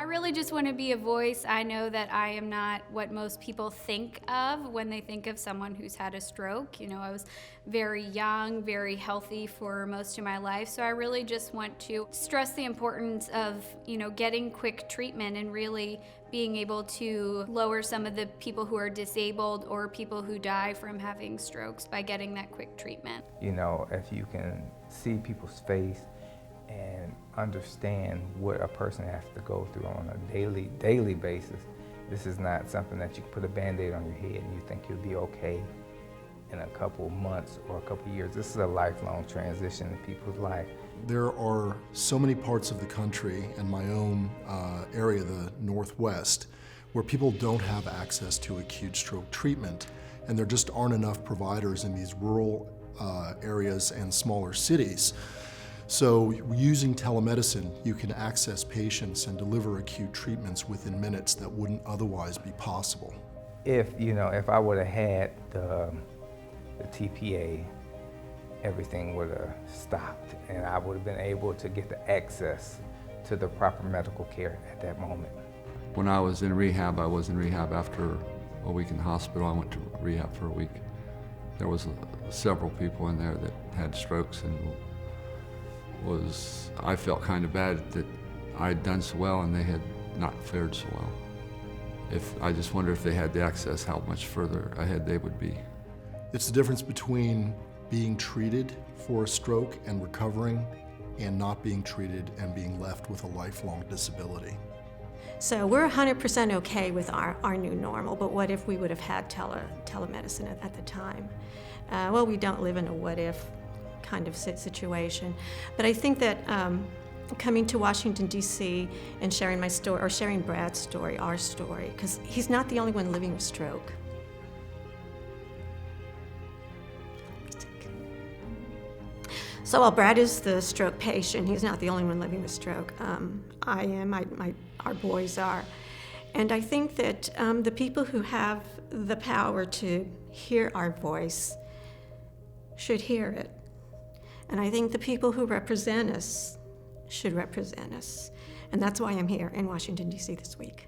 really just want to be a voice. I know that I am not what most people think of when they think of someone who's had a stroke. You know, I was very young, very healthy for most of my life, so I really just want to stress the importance of, you know, getting quick treatment and really being able to lower some of the people who are disabled or people who die from having strokes by getting that quick treatment. You know, if you can see people's face and understand what a person has to go through on a daily basis, this is not something that you can put a Band-Aid on your head and you think you'll be okay in a couple months or a couple years. This is a lifelong transition in people's life. There are so many parts of the country and my own area, the Northwest, where people don't have access to acute stroke treatment, and there just aren't enough providers in these rural areas and smaller cities. So using telemedicine, you can access patients and deliver acute treatments within minutes that wouldn't otherwise be possible. If I would have had the TPA, everything would have stopped and I would have been able to get the access to the proper medical care at that moment. When I was in rehab, I was in rehab after a week in the hospital. I went to rehab for a week. There was several people in there that had strokes, and I felt kind of bad that I had done so well and they had not fared so well. I just wonder if they had the access, how much further ahead they would be. It's the difference between being treated for a stroke and recovering, and not being treated and being left with a lifelong disability. So we're 100% okay with our new normal, but what if we would have had telemedicine at the time? Well, we don't live in a what if kind of situation, but I think that coming to Washington, D.C. and sharing my story, or sharing Brad's story, our story, because he's not the only one living with stroke. So while Brad is the stroke patient, he's not the only one living with stroke. I am, our boys are. And I think that the people who have the power to hear our voice should hear it. And I think the people who represent us should represent us. And that's why I'm here in Washington, D.C. this week.